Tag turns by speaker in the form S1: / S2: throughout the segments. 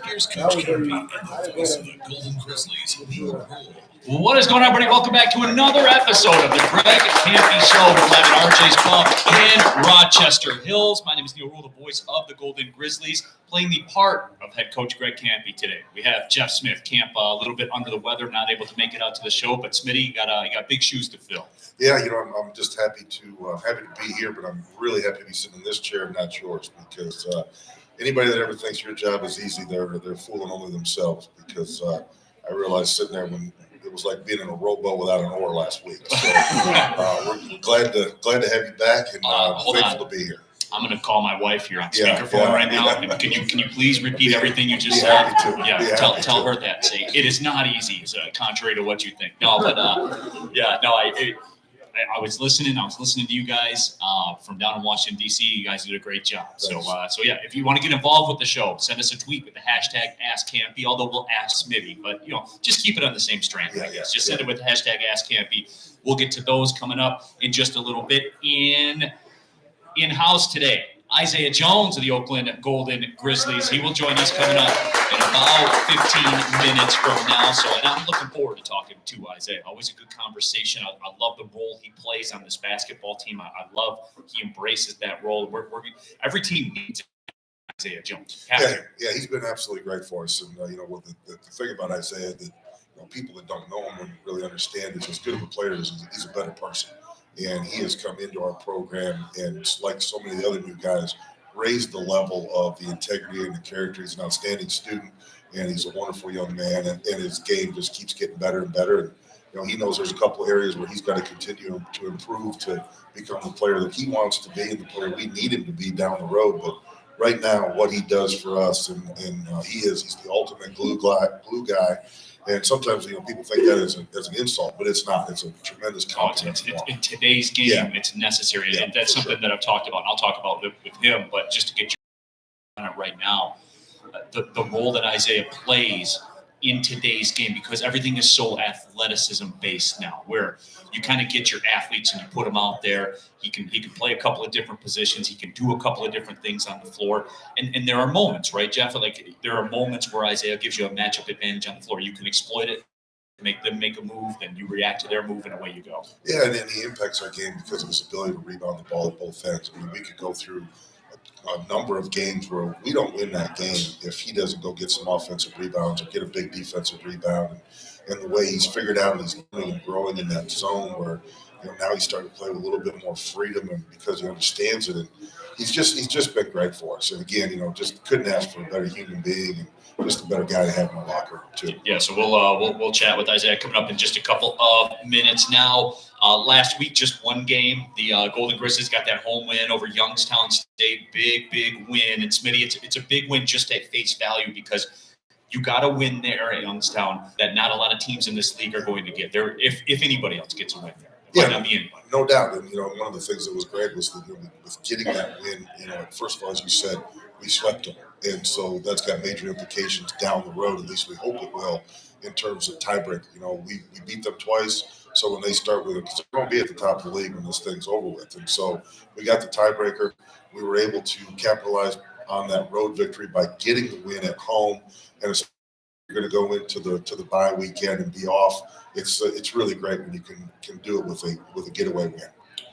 S1: Here's Coach Kampe and the voice of the Golden Grizzlies, Lee Rule.
S2: What is going on, everybody? Welcome back to another episode of the Greg Kampe Show. We're live at RJ's Club in Rochester Hills. My name is Neil Rule, the voice of the Golden Grizzlies, playing the part of head coach Greg Kampe today. We have Jeff Smith. Camp a little bit under the weather, not able to make it out to the show, but Smitty, you got big shoes to fill.
S3: Yeah, I'm just happy to be here, but I'm really happy to be sitting in this chair and not yours, because anybody that ever thinks your job is easy, they're fooling only themselves, because I realized sitting there when it was like being in a rowboat without an oar last week. So we're glad to have you back, and thankful to be here.
S2: I'm going to call my wife here on speakerphone right now. Yeah. Can you please repeat everything you just said? Yeah, tell her that. Say it is not easy, contrary to what you think. No, but I was listening. I was listening to you guys from down in Washington, D.C. You guys did a great job. So yeah, if you want to get involved with the show, send us a tweet with the hashtag #AskKampe, although we'll ask Smitty. But, just keep it on the same strand. Just send it with the hashtag #AskKampe. We'll get to those coming up in just a little bit. In-house today, Isaiah Jones of the Oakland Golden Grizzlies. He will join us coming up in about 15 minutes from now. And I'm looking forward to talking to Isaiah. Always a good conversation. I love the role he plays on this basketball team. I love he embraces that role. Every team needs Isaiah Jones.
S3: Yeah, he's been absolutely great for us. And, the thing about Isaiah that people that don't know him and really understand is as good of a player as he's a better person. And he has come into our program and, like so many of the other new guys, raised the level of the integrity and the character. He's an outstanding student, and he's a wonderful young man, and his game just keeps getting better and better. And, he knows there's a couple of areas where he's got to continue to improve to become the player that he wants to be and the player we need him to be down the road. But right now, what he does for us, and he's the ultimate glue guy. And sometimes, people think that as an insult, but it's not. It's a tremendous compliment.
S2: In today's game, it's necessary. And that's something that I've talked about, and I'll talk about with him. But just to get you on it right now, the role that Isaiah plays in today's game, because everything is so athleticism based now, where you kind of get your athletes and you put them out there. He can play a couple of different positions. He can do a couple of different things on the floor. And there are moments, right, Jeff? Like there are moments where Isaiah gives you a matchup advantage on the floor. You can exploit it, make them make a move, then you react to their move, and away you go.
S3: Yeah, and then he impacts our game because of his ability to rebound the ball at both ends. I mean, we could go through a number of games where we don't win that game if he doesn't go get some offensive rebounds or get a big defensive rebound. And the way he's figured out, he's learning and growing in that zone where, now he's starting to play with a little bit more freedom, and because he understands it, and he's just been great for us. And again, just couldn't ask for a better human being and just a better guy to have in the locker room too.
S2: Yeah, so we'll chat with Isaiah coming up in just a couple of minutes now. Last week, just one game, the Golden Grizzlies got that home win over Youngstown State. Big win. And Smitty, it's a big win just at face value, because you got to win there at Youngstown that not a lot of teams in this league are going to get there. If anybody else gets a win there.
S3: No doubt. And, one of the things that was great was that with getting that win, first of all, as you said, we swept them. And so that's got major implications down the road, at least we hope it will, in terms of tiebreaker. We beat them twice. So when they start with it, because they're going to be at the top of the league when this thing's over with. And so we got the tiebreaker. We were able to capitalize on that road victory by getting the win at home. And you're going to go into the bye weekend and be off. It's really great when you can do it with a getaway win.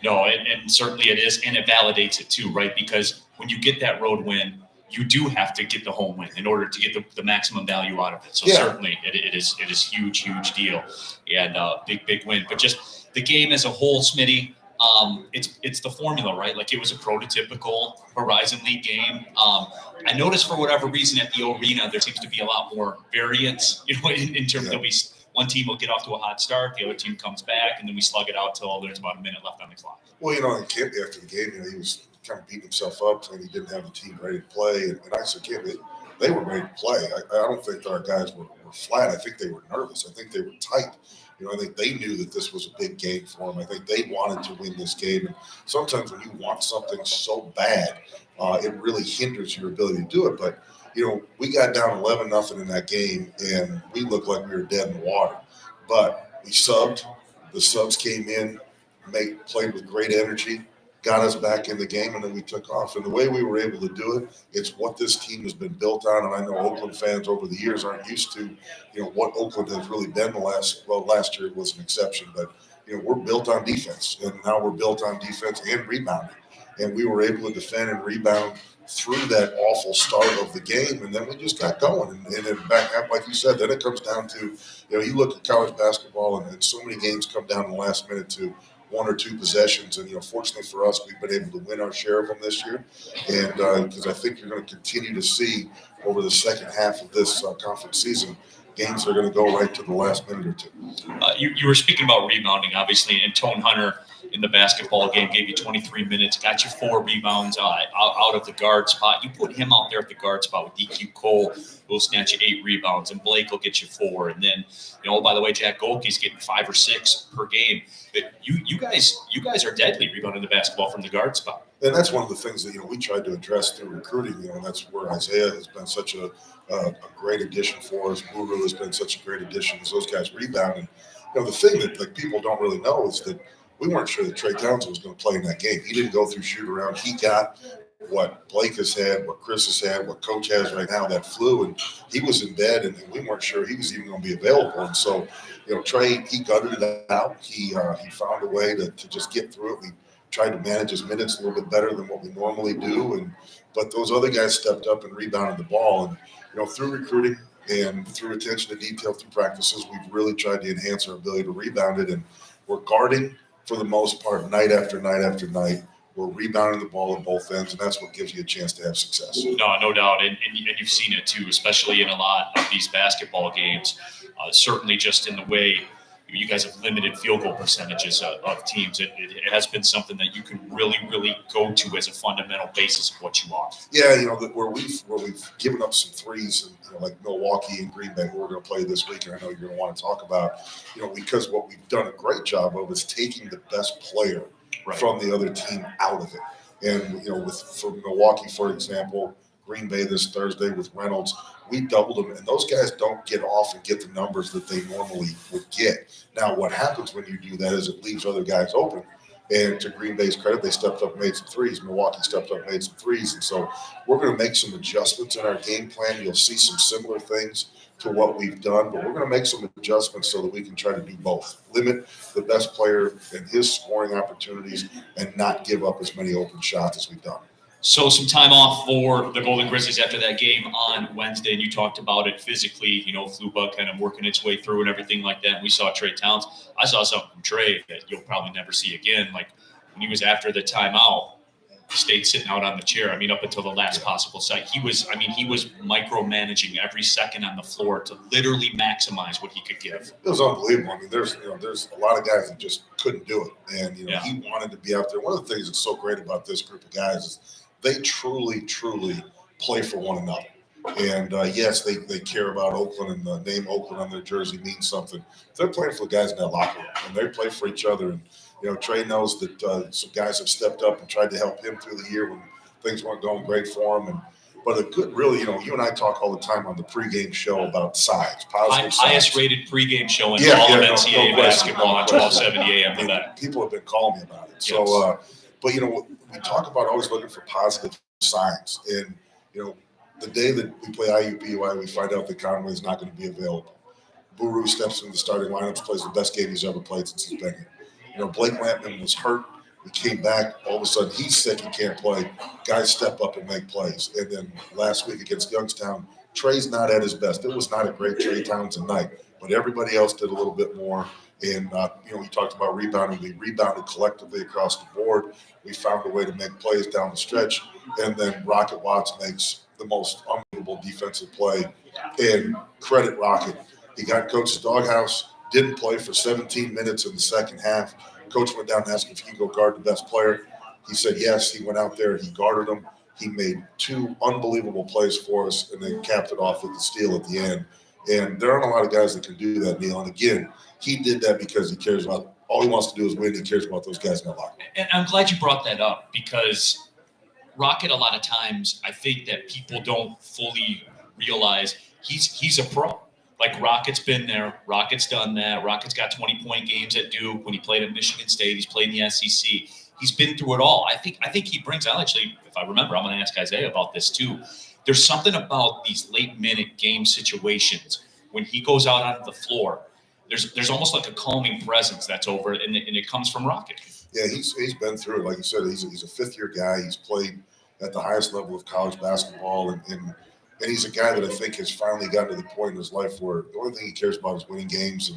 S2: No, and certainly it is, and it validates it too, right? Because when you get that road win, you do have to get the home win in order to get the maximum value out of it. So certainly it is huge deal, and big win. But just the game as a whole, Smitty, it's the formula, right? Like it was a prototypical Horizon League game. I noticed for whatever reason at the arena there seems to be a lot more variance, in terms of one team will get off to a hot start, the other team comes back, and then we slug it out till there's about a minute left on the clock.
S3: Well, in Kampe after the game, he was kind of beating himself up saying he didn't have the team ready to play. And I said, Kampe, they were ready to play. I don't think our guys were flat. I think they were nervous. I think they were tight. I think they knew that this was a big game for them. I think they wanted to win this game. And sometimes when you want something so bad, it really hinders your ability to do it. But, we got down 11-0 in that game, and we looked like we were dead in the water. But we subbed. The subs came in, played with great energy, got us back in the game, and then we took off. And the way we were able to do it, it's what this team has been built on. And I know Oakland fans over the years aren't used to, what Oakland has really been last year was an exception, but we're built on defense, and now we're built on defense and rebounding. And we were able to defend and rebound through that awful start of the game, and then we just got going. And then back up, like you said, then it comes down to, you look at college basketball, and so many games come down in the last minute to one or two possessions. And, fortunately for us, we've been able to win our share of them this year. And because I think you're going to continue to see over the second half of this conference season, games that are going to go right to the last minute or two.
S2: You were speaking about rebounding, obviously, and Tone Hunter in the basketball game gave you 23 minutes, got you 4 rebounds out of the guard spot. You put him out there at the guard spot with DQ Cole, who'll snatch you 8 rebounds, and Blake will get you 4. And then, by the way, Jack Golke's getting 5 or 6 per game. But you guys are deadly rebounding the basketball from the guard spot.
S3: And that's one of the things that we tried to address through recruiting. And that's where Isaiah has been such a great addition for us. Guru has been such a great addition as those guys rebound. And the thing that people don't really know is that we weren't sure that Trey Townsend was going to play in that game. He didn't go through shoot around. He got what Blake has had, what Chris has had, what Coach has right now, that flu, and he was in bed, and we weren't sure he was even going to be available. And so, Trey, he gutted it out. He found a way to just get through it. We tried to manage his minutes a little bit better than what we normally do, but those other guys stepped up and rebounded the ball. And through recruiting and through attention to detail through practices, we've really tried to enhance our ability to rebound it. And we're guarding for the most part night after night after night. We're rebounding the ball at both ends, and that's what gives you a chance to have success.
S2: No doubt, and you've seen it too, especially in a lot of these basketball games. Certainly, just in the way you guys have limited field goal percentages of teams, it has been something that you can really, really go to as a fundamental basis of what you are.
S3: Yeah, where we've given up some threes, and like Milwaukee and Green Bay, who we're going to play this week, and I know you're going to want to talk about, because what we've done a great job of is taking the best player from the other team out of it. And for Milwaukee, for example, Green Bay this Thursday with Reynolds, we doubled them, and those guys don't get off and get the numbers that they normally would get. Now, what happens when you do that is it leaves other guys open. And to Green Bay's credit, they stepped up and made some threes. Milwaukee stepped up and made some threes. And so we're going to make some adjustments in our game plan. You'll see some similar things to what we've done, but we're going to make some adjustments so that we can try to do both. Limit the best player and his scoring opportunities and not give up as many open shots as we've done.
S2: So some time off for the Golden Grizzlies after that game on Wednesday, and you talked about it physically, flu bug kind of working its way through and everything like that. And we saw Trey Towns. I saw something from Trey that you'll probably never see again. Like when he was after the timeout, he stayed sitting out on the chair. Up until the last possible second. He was micromanaging every second on the floor to literally maximize what he could give.
S3: It was unbelievable. There's a lot of guys that just couldn't do it. And, he wanted to be out there. One of the things that's so great about this group of guys is they truly, truly play for one another. And, yes, they care about Oakland, and the name Oakland on their jersey means something. They're playing for the guys in that locker room, and they play for each other. And, Trey knows that some guys have stepped up and tried to help him through the year when things weren't going great for him. But a good, really, you and I talk all the time on the pregame show about sides, positive sides.
S2: Highest rated pregame show in all of NCAA basketball on 1270 AM for that.
S3: People have been calling me about it. So, but, we talk about always looking for positive signs. And, the day that we play IUPUI, we find out that Conway is not going to be available. Buru steps into the starting lineups, plays the best game he's ever played since he's been here. Blake Lampman was hurt. He came back. All of a sudden, he's sick. He can't play. Guys step up and make plays. And then last week against Youngstown, Trey's not at his best. It was not a great Trey Townsend night, but everybody else did a little bit more. And, we talked about rebounding. We rebounded collectively across the board. We found a way to make plays down the stretch. And then Rocket Watts makes the most unbelievable defensive play. And credit Rocket. He got Coach's doghouse, didn't play for 17 minutes in the second half. Coach went down and asked if he could go guard the best player. He said yes. He went out there. He guarded him. He made 2 unbelievable plays for us, and then capped it off with the steal at the end. And there aren't a lot of guys that can do that, Neil. And again, he did that because he cares about – all he wants to do is win. He cares about those guys in the locker room.
S2: And I'm glad you brought that up, because Rocket, a lot of times, I think that people don't fully realize he's a pro. Like, Rocket's been there. Rocket's done that. Rocket's got 20-point games at Duke. When he played at Michigan State, he's played in the SEC. He's been through it all. I think he brings. I'll actually, if I remember, I'm going to ask Isaiah about this too. There's something about these late minute game situations when he goes out onto the floor. There's almost like a calming presence that's over it, and it comes from Rocket.
S3: Yeah, he's been through it. Like you said, he's a fifth year guy. He's played at the highest level of college basketball, and he's a guy that I think has finally gotten to the point in his life where the only thing he cares about is winning games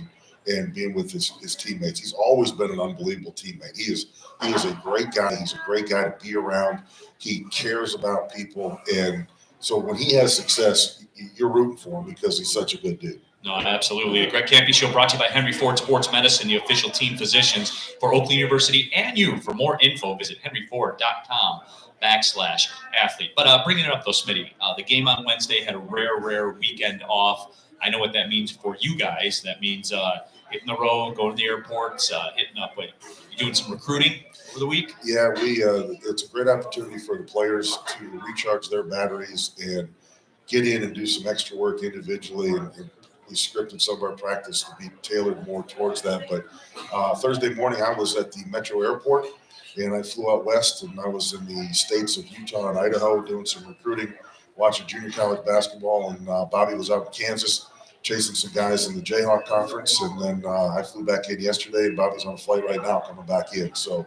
S3: and being with his teammates. He's always been an unbelievable teammate. He is a great guy. He's a great guy to be around. He cares about people, and so when he has success, you're rooting for him because he's such a good dude.
S2: No, absolutely. The Greg Kampe Show brought to you by Henry Ford Sports Medicine, the official team physicians for Oakland University and you. For more info, visit henryford.com/athlete. But bringing it up, though, Smitty, the game on Wednesday had a rare weekend off. I know what that means for you guys. That means hitting the road, going to the airports, hitting up. Wait, you doing some recruiting over the week?
S3: Yeah, it's a great opportunity for the players to recharge their batteries and get in and do some extra work individually, and we scripted some of our practice to be tailored more towards that. But Thursday morning, I was at the Metro Airport, and I flew out west, and I was in the states of Utah and Idaho doing some recruiting, watching junior college basketball, and Bobby was out in Kansas chasing some guys in the Jayhawk Conference, and then I flew back in yesterday, and Bobby's on a flight right now coming back in. So,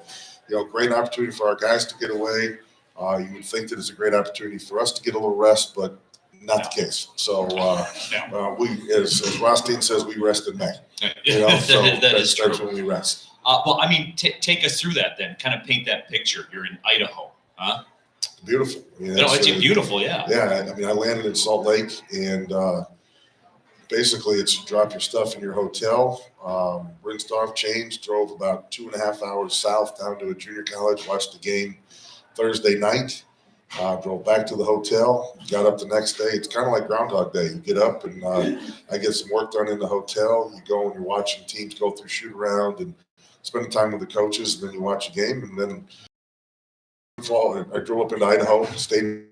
S3: great opportunity for our guys to get away. You would think that it's a great opportunity for us to get a little rest, but not the case. So we, as Rothstein says, we rest in May. So that's when we rest.
S2: Well, I mean, take us through that then. Kind of paint that picture. You're in Idaho, huh?
S3: Beautiful.
S2: It's beautiful, yeah.
S3: Yeah, I mean, I landed in Salt Lake, and basically it's drop your stuff in your hotel, rinsed off, changed, drove about 2.5 hours south down to a junior college, watched the game Thursday night. Drove back to the hotel, got up the next day. It's kind of like Groundhog Day. You get up and I get some work done in the hotel. You go and you're watching teams go through shoot around and spending time with the coaches. And then you watch a game. And then I drove up into Idaho, stayed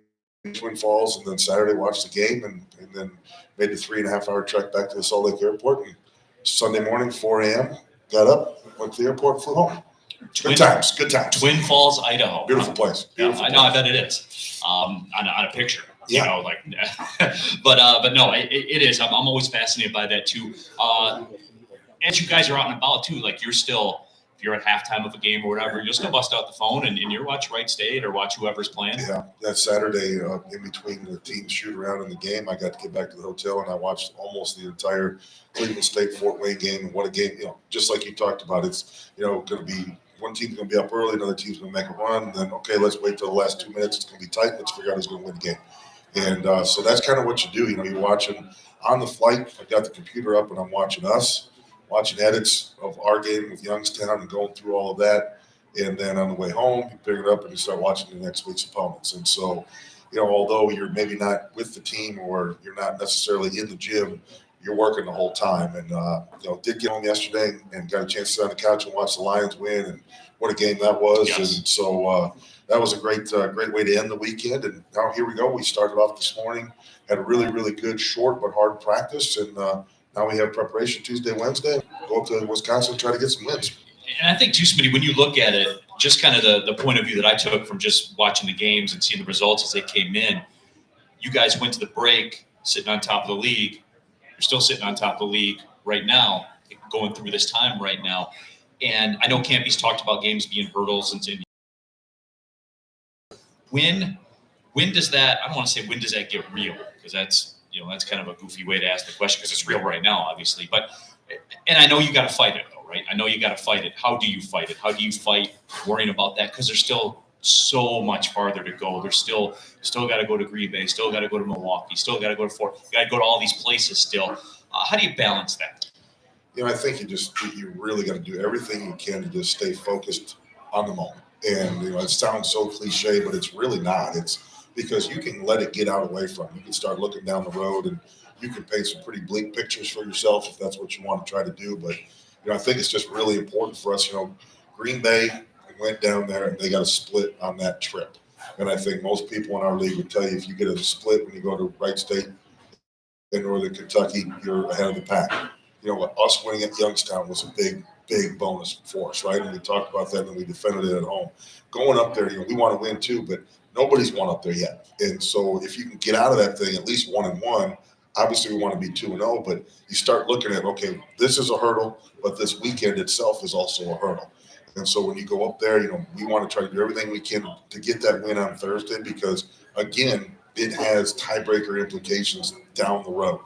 S3: in Twin Falls, and then Saturday watched the game and then made the 3.5 hour trek back to the Salt Lake Airport. And Sunday morning, 4 a.m., got up, went to the airport, flew home. Good times.
S2: Twin Falls, Idaho.
S3: Beautiful place.
S2: I know. I bet it is. On a picture.
S3: Yeah.
S2: But no, it is. I'm always fascinated by that too. As you guys are out and about too, like you're still, if you're at halftime of a game or whatever, you'll still bust out the phone and you're watch Wright State or watch whoever's playing.
S3: Yeah, that Saturday in between the teams shoot around in the game, I got to get back to the hotel and I watched almost the entire Cleveland State Fort Wayne game. And what a game! Just like you talked about, it's going to be. One team's going to be up early, another team's going to make a run. And then, okay, let's wait till the last 2 minutes. It's going to be tight. Let's figure out who's going to win the game. And so that's kind of what you do. You're watching on the flight. I've got the computer up and I'm watching us, watching edits of our game with Youngstown and going through all of that. And then on the way home, you pick it up and you start watching the next week's opponents. And so, although you're maybe not with the team or you're not necessarily in the gym, you're working the whole time. And, did get home yesterday and got a chance to sit on the couch and watch the Lions win. And what a game that was.
S2: Yes.
S3: And so that was a great way to end the weekend. And now here we go. We started off this morning, had a really, really good, short but hard practice. And now we have preparation Tuesday, Wednesday, go up to Wisconsin and try to get some wins.
S2: And I think too, Smitty, when you look at it, just kind of the point of view that I took from just watching the games and seeing the results as they came in, you guys went to the break sitting on top of the league. You're still sitting on top of the league right now, going through this time right now. And I know Kampe's talked about games being hurdles and when does that, I don't want to say when does that get real, because that's kind of a goofy way to ask the question because it's real right now, obviously. And I know you got to fight it though, right? I know you got to fight it. How do you fight it? How do you fight worrying about that? Because there's still so much farther to go. There's still got to go to Green Bay, still got to go to Milwaukee, still got to go to Fort, got to go to all these places still. How do you balance that?
S3: I think you really got to do everything you can to just stay focused on the moment. And, it sounds so cliche, but it's really not. It's because you can let it get out away from you. You can start looking down the road and you can paint some pretty bleak pictures for yourself if that's what you want to try to do. But, I think it's just really important for us. Green Bay went down there and they got a split on that trip. And I think most people in our league would tell you if you get a split when you go to Wright State in Northern Kentucky, you're ahead of the pack. Us winning at Youngstown was a big big bonus for us, right? And we talked about that and we defended it at home. Going up there, we want to win too, but nobody's won up there yet. And so if you can get out of that thing at least 1-1, obviously we want to be 2-0, but you start looking at, okay, this is a hurdle, but this weekend itself is also a hurdle. And so when you go up there, we want to try to do everything we can to get that win on Thursday because, again, it has tiebreaker implications down the road.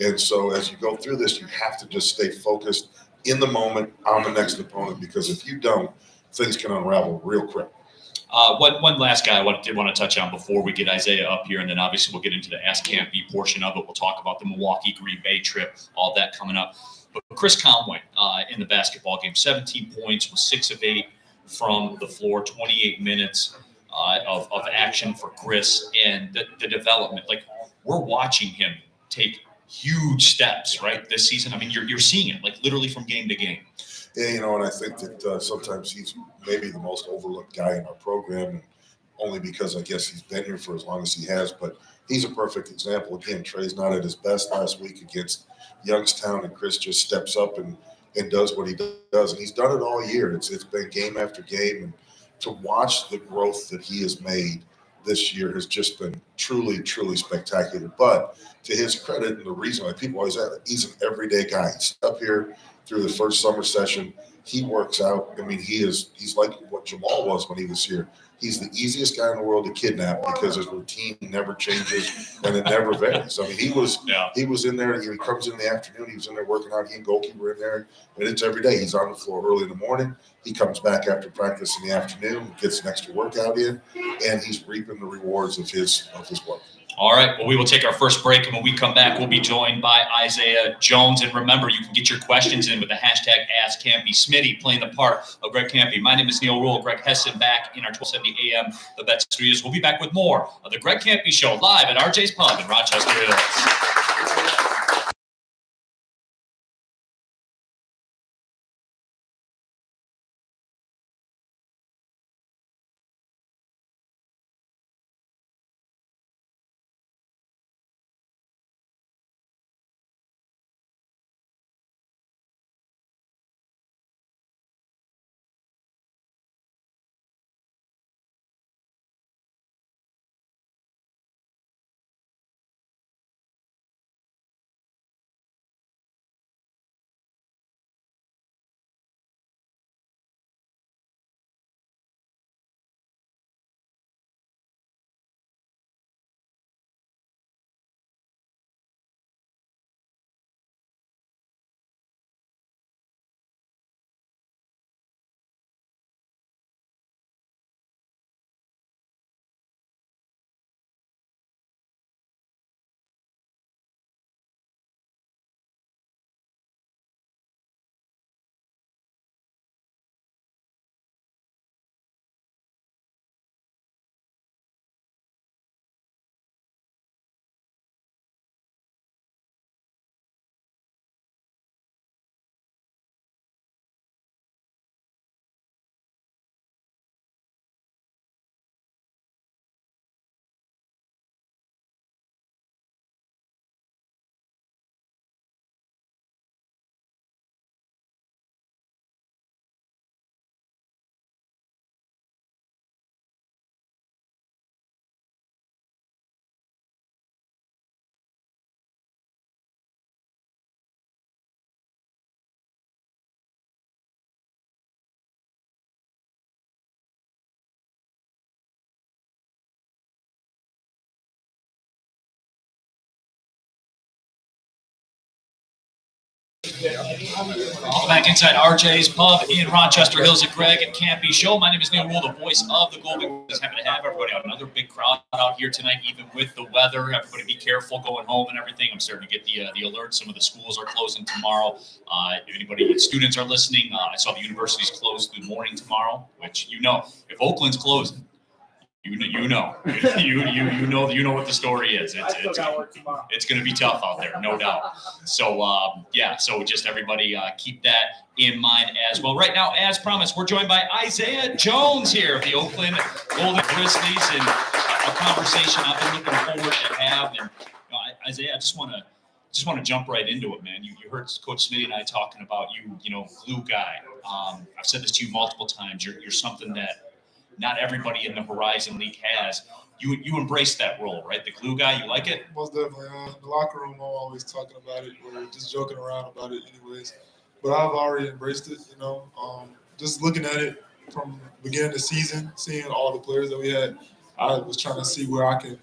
S3: And so as you go through this, you have to just stay focused in the moment on the next opponent because if you don't, things can unravel real quick.
S2: One last guy I did want to touch on before we get Isaiah up here, and then obviously we'll get into the Ask Kampe portion of it. We'll talk about the Milwaukee Green Bay trip, all that coming up. But Chris Conway in the basketball game, 17 points, was 6 of 8 from the floor, 28 minutes of action for Chris, and the development. Like, we're watching him take huge steps, right, this season. I mean, you're seeing it, like, literally from game to game.
S3: Yeah, and I think that sometimes he's maybe the most overlooked guy in our program, and only because I guess he's been here for as long as he has. But he's a perfect example. Again, Trey's not at his best last week against Youngstown, and Chris just steps up and does what he does. And he's done it all year. It's been game after game. And to watch the growth that he has made this year has just been truly, truly spectacular. But to his credit, and the reason why people always ask, he's an everyday guy. He's up here through the first summer session. He works out. I mean, he's like what Jamal was when he was here. He's the easiest guy in the world to kidnap because his routine never changes and it never varies. I mean, he was in there. He comes in the afternoon. He was in there working out. He and Goki were in there, and it's every day. He's on the floor early in the morning. He comes back after practice in the afternoon, gets an extra workout in, and he's reaping the rewards of his work.
S2: All right, well, we will take our first break, and when we come back, we'll be joined by Isaiah Jones. And remember, you can get your questions in with the hashtag #AskKampe. Smitty playing the part of Greg Kampe. My name is Neil Rule. Greg Hessen back in our 1270 AM The Bet Studios. We'll be back with more of the Greg Kampe Show live at RJ's Pub in Rochester Hills. Back inside RJ's Pub in Rochester Hills at Greg and Kampe Show. My name is Neil Rule, the voice of the Golden Grizzlies. Happy to have everybody out. Another big crowd out here tonight, even with the weather. Everybody be careful going home and everything. I'm starting to get the alert. Some of the schools are closing tomorrow. If students are listening, I saw the university's closed through morning tomorrow, which if Oakland's closing, you know what the story is. It's going to be tough out there, no doubt. So so just everybody keep that in mind as well. Right now, as promised, we're joined by Isaiah Jones here of the Oakland Golden Grizzlies, and a conversation I've been looking forward to have. And Isaiah, I just want to just want to jump right into it, man. You heard Coach Smitty and I talking about you know, glue guy. I've said this to you multiple times. You're something that not everybody in the Horizon League has. You embrace that role, right? The glue guy. You like it?
S4: Most definitely. In the locker room, I'm always talking about it or just joking around about it anyways. But I've already embraced it, you know. Just looking at it from the beginning of the season, seeing all the players that we had, I was trying to see where I can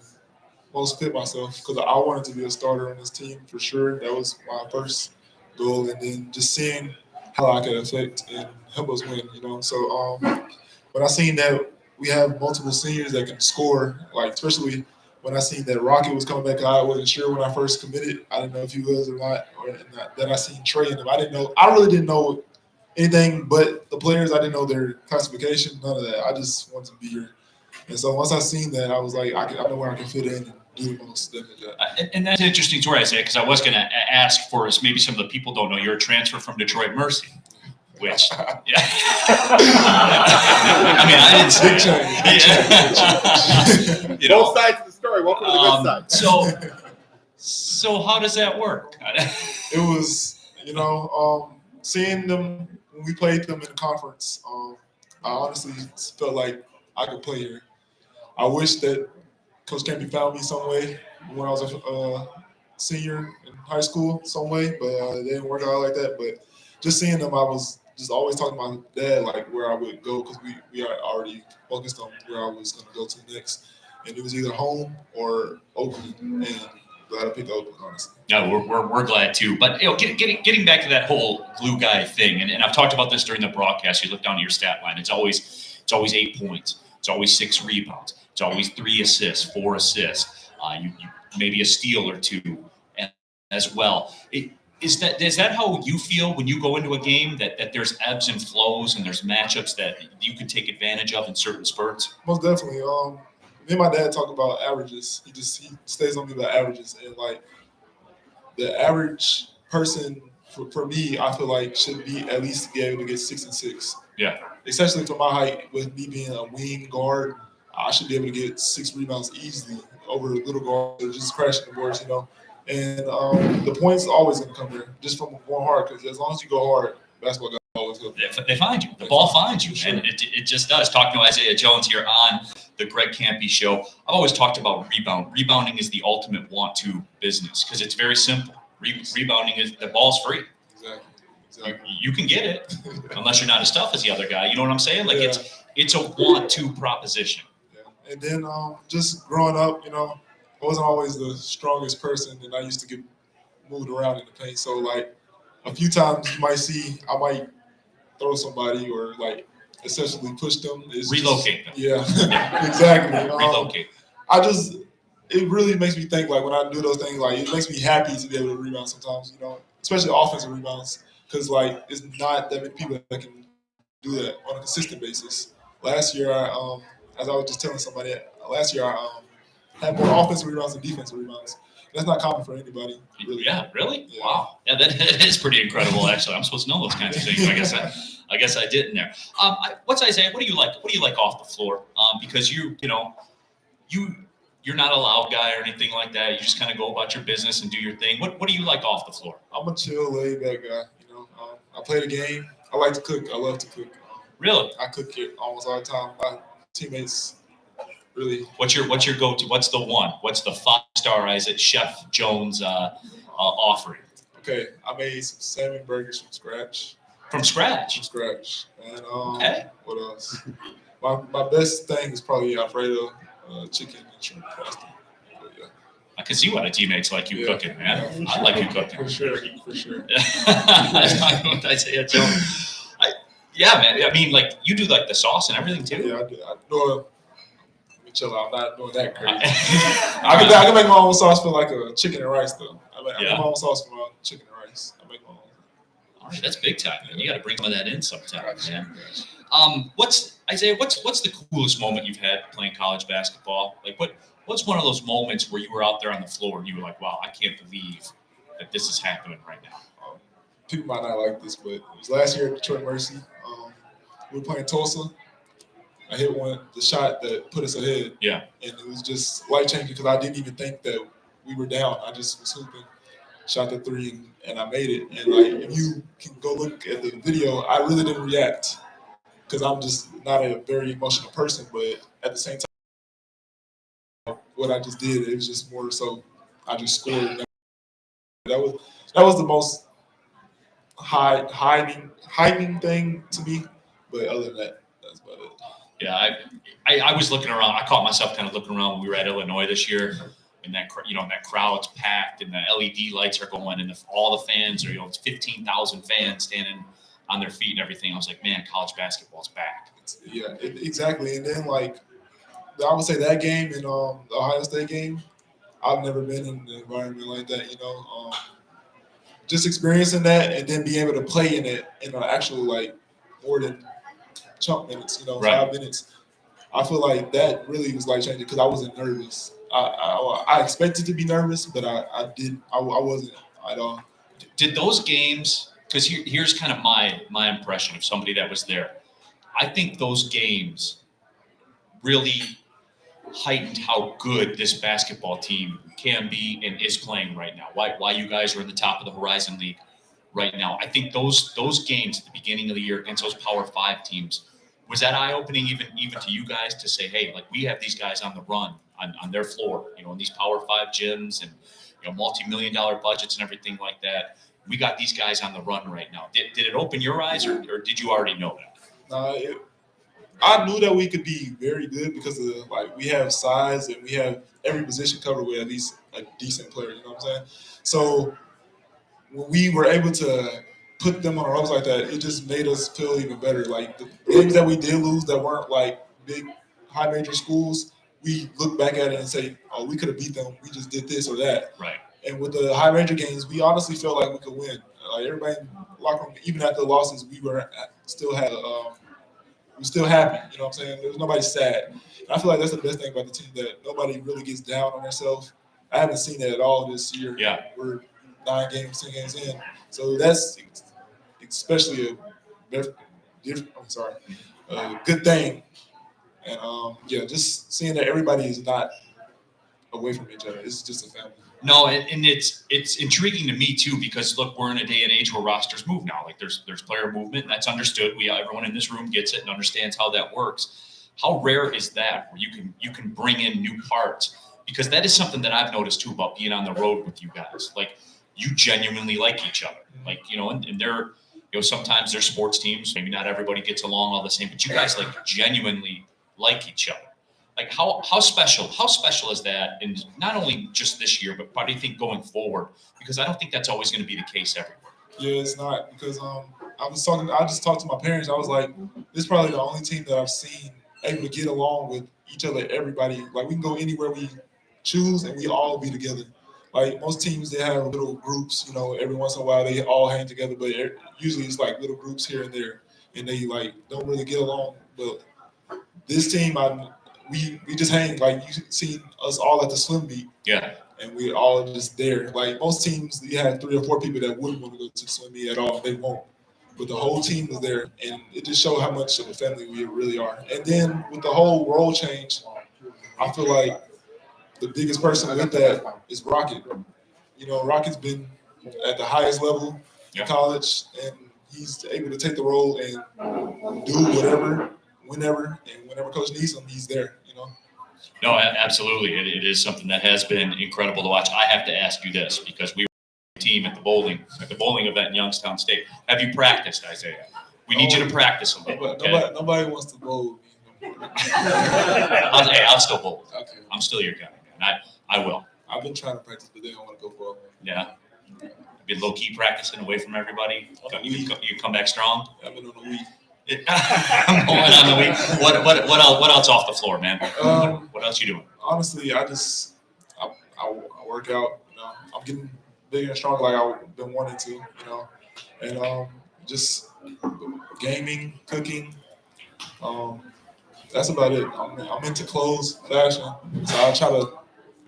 S4: most fit myself because I wanted to be a starter on this team for sure. That was my first goal. And then just seeing how I could affect and help us win, you know. So when I seen that we have multiple seniors that can score, like especially when I seen that Rocket was coming back, I wasn't sure when I first committed. I didn't know if he was or not. Then I seen Trey in him. I really didn't know anything but the players. I didn't know their classification, none of that. I just wanted to be here. And so once I seen that, I was like, I know where I can fit in and do the most damage at.
S2: And that's an interesting story, Isaiah, because I was going to ask for us. Maybe some of the people don't know you're a transfer from Detroit Mercy. Which, yeah. I mean, I didn't say it. You know,
S5: both sides of the story. Welcome to the good side.
S2: So how does that work?
S4: It was, you know, seeing them when we played them in the conference. I honestly felt like I could play here. I wish that Coach Kampe found me some way when I was a senior in high school, some way, but it didn't work out like that. But just seeing them, I was just always talking to my dad like where I would go because we are already focused on where I was going to go to next, and it was either home or Oakland, and glad I picked Oakland, honestly.
S2: No, we're glad too. But you know, getting back to that whole glue guy thing, and I've talked about this during the broadcast. You look down to your stat line; it's always 8 points, it's always 6 rebounds, it's always 3 assists, 4 assists. You maybe a steal or 2 as well. Is that how you feel when you go into a game that there's ebbs and flows and there's matchups that you can take advantage of in certain spurts?
S4: Most definitely. Me and my dad talk about averages. He stays on me about averages, and like the average person for me, I feel like should be at least be able to get 6 and 6.
S2: Yeah.
S4: Especially for my height, with me being a wing guard, I should be able to get 6 rebounds easily over little guards or just crashing the boards, you know. And the points always going to come there just from going hard because as long as you go hard, basketball guys always go.
S2: They find you. The ball finds you,
S4: Sure.
S2: and it just does. Talking to Isaiah Jones here on the Greg Kampe Show, I've always talked about rebound. Rebounding is the ultimate want-to business because it's very simple. Rebounding is the ball's free.
S4: Exactly.
S2: You can get it unless you're not as tough as the other guy. You know what I'm saying? Like
S4: Yeah.
S2: it's a want-to proposition.
S4: Yeah. And then just growing up, you know, I wasn't always the strongest person, and I used to get moved around in the paint. So, like, a few times you might see I might throw somebody or, like, essentially push them.
S2: Relocate them.
S4: Yeah, exactly.
S2: Relocate.
S4: It really makes me think, like, when I do those things, like, it makes me happy to be able to rebound sometimes, you know, especially offensive rebounds because, like, it's not that many people that can do that on a consistent basis. Last year, as I was just telling somebody, last year I had more offensive rebounds than defensive rebounds. That's not common for anybody. Really.
S2: Yeah, really?
S4: Yeah.
S2: Wow. Yeah, that is pretty incredible. Actually, I'm supposed to know those kinds of things. I guess I didn't there. What's Isaiah? What do you like? What do you like off the floor? Because you're not a loud guy or anything like that. You just kind of go about your business and do your thing. What do you like off the floor?
S4: I'm a chill, laid back guy. You know, I play the game. I like to cook. I love to cook.
S2: Really?
S4: I cook it almost all the time. My teammates really.
S2: What's your go-to? What's the one? What's the 5-star Isaac Chef Jones offering?
S4: Okay, I made some salmon burgers from scratch.
S2: From scratch.
S4: And
S2: Okay.
S4: what else? My best thing is probably Alfredo chicken and shrimp pasta. But yeah.
S2: I can see why the teammates like you cooking, man.
S4: Yeah,
S2: I like you cooking.
S4: For sure.
S2: Isaiah Jones. Yeah, man. I mean, like you do like the sauce and everything too.
S4: Yeah, I do. Let me chill out. I'm not doing that crazy. I can make my own sauce for like a chicken and rice though. I make my own sauce for my chicken and rice. I make my own.
S2: All right, that's big time, man. You got to bring some of that in sometime, man. What's the coolest moment you've had playing college basketball? Like, what's one of those moments where you were out there on the floor and you were like, wow, I can't believe that this is happening right now?
S4: People might not like this, but it was last year at Detroit Mercy. We were playing Tulsa. I hit the shot that put us ahead. Yeah. And it was just life-changing because I didn't even think that we were down. I just was hooping. shot the three, and I made it. And like, if you can go look at the video, I really didn't react because I'm just not a very emotional person. But at the same time, what I just did, it was just more so I just scored. And that was the most heightening thing to me. But other than that, that's about it.
S2: Yeah, I was looking around. I caught myself kind of looking around when we were at Illinois this year, and that crowd's packed, and the LED lights are going, and all the fans are, it's 15,000 fans standing on their feet and everything. I was like, man, college basketball's back.
S4: Yeah, exactly. And then like I would say that game and the Ohio State game, I've never been in an environment like that. Just experiencing that and then being able to play in it in an actual like more than chunk minutes,
S2: Right.
S4: 5 minutes. I feel like that really was life changing because I wasn't nervous. I expected to be nervous, but I wasn't at all.
S2: Did those games? Because here's kind of my impression of somebody that was there. I think those games really heightened how good this basketball team can be and is playing right now. Why you guys are in the top of the Horizon League right now. I think those games at the beginning of the year against those Power 5 teams, was that eye-opening even to you guys to say, hey, like we have these guys on the run on their floor, in these Power 5 gyms and multi-million-dollar budgets and everything like that. We got these guys on the run right now. Did it open your eyes or did you already know that?
S4: I knew that we could be very good because of we have size and we have every position covered with at least a decent player. You know what I'm saying? So when we were able to put them on a ropes like that, it just made us feel even better. Like the games that we did lose that weren't like big high major schools, we look back at it and say, oh, we could have beat them. We just did this or that.
S2: Right.
S4: And with the high major games, we honestly felt like we could win. Like everybody in the locker room, even after the losses, we were still had we're still happy. You know what I'm saying? There's nobody sad. And I feel like that's the best thing about the team, that nobody really gets down on themselves. I haven't seen that at all this year.
S2: Yeah.
S4: We're 9 games, 10 games in. So that's especially a good thing. And just seeing that everybody is not away from each other. It's just a family.
S2: No, and it's intriguing to me too, because look, we're in a day and age where rosters move now. Like there's player movement, and that's understood. Everyone in this room gets it and understands how that works. How rare is that where you can bring in new parts? Because that is something that I've noticed too about being on the road with you guys. Like you genuinely like each other. Like, and they're, sometimes they're sports teams. Maybe not everybody gets along all the same, but you guys like genuinely like each other. Like how special is that? And not only just this year, but what do you think going forward? Because I don't think that's always going to be the case everywhere.
S4: Yeah, it's not, because I just talked to my parents. I was like, this is probably the only team that I've seen able to get along with each other, everybody. Like we can go anywhere we choose and we all be together. Like most teams, they have little groups, every once in a while they all hang together, but usually it's like little groups here and there, and they like don't really get along. But this team, we just hang. Like you see us all at the swim meet.
S2: Yeah.
S4: And we all just there. Like most teams, you have 3 or 4 people that wouldn't want to go to the swim meet at all. They won't. But the whole team was there, and it just showed how much of a family we really are. And then with the whole role change, I feel like the biggest person with that is Rocket. Rocket's been at the highest level in college, and he's able to take the role and do whatever, whenever coach needs him, he's there.
S2: No, absolutely. It is something that has been incredible to watch. I have to ask you this, because we were a team at the bowling event in Youngstown State. Have you practiced, Isaiah? We need you to practice a little. Okay?
S4: Nobody wants to bowl.
S2: I'll still bowl.
S4: Okay.
S2: I'm still your guy, man. I will.
S4: I've been trying to practice, but they don't want to go bowl.
S2: Yeah. I've been low-key practicing away from everybody. You come back strong?
S4: I've been on the week.
S2: I'm going on the week. What else off the floor, man? What else you doing?
S4: Honestly, I work out. I'm getting bigger and stronger like I've been wanting to. And just gaming, cooking. That's about it. I'm into clothes, fashion, so I try to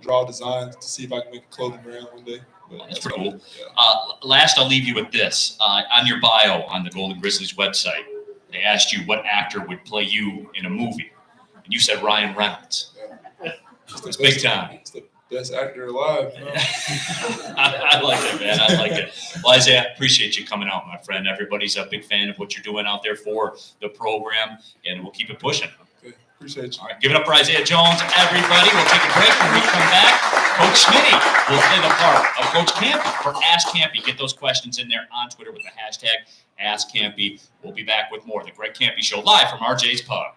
S4: draw designs to see if I can make a clothing brand one day.
S2: That's pretty cool.
S4: Yeah.
S2: Last, I'll leave you with this. On your bio on the Golden Grizzlies website, they asked you what actor would play you in a movie, and you said Ryan Reynolds.
S4: It's
S2: big time.
S4: best actor alive. You know?
S2: I like it, man. I like it. Well, Isaiah, appreciate you coming out, my friend. Everybody's a big fan of what you're doing out there for the program, and we'll keep it pushing.
S4: Okay, appreciate you.
S2: All right, give it up for Isaiah Jones, everybody. We'll take a break. When we come back, Coach Smitty will play the part of Coach Kampe for Ask Kampe. Get those questions in there on Twitter with the hashtag Ask Kampe. We'll be back with more. The Greg Kampe Show live from RJ's Pub.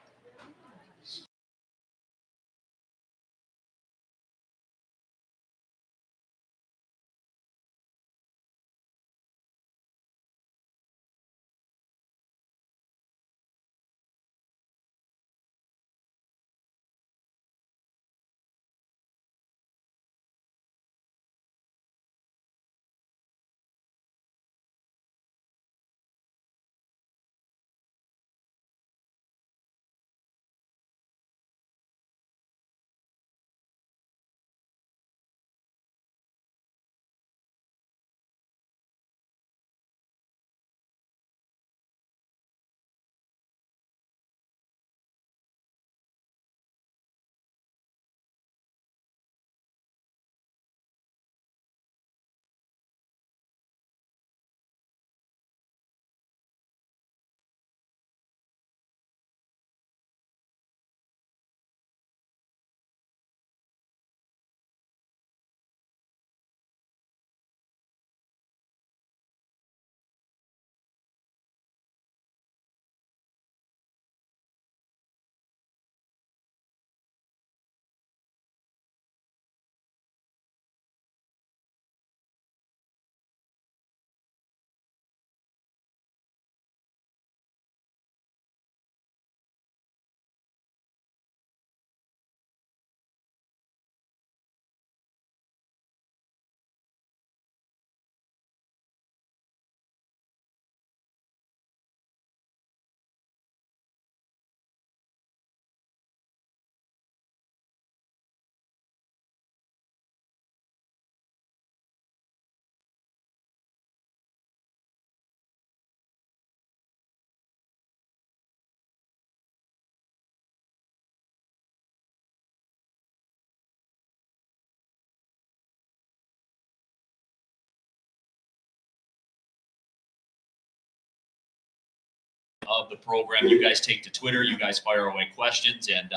S2: Of the program. You guys take to Twitter. You guys fire away questions, and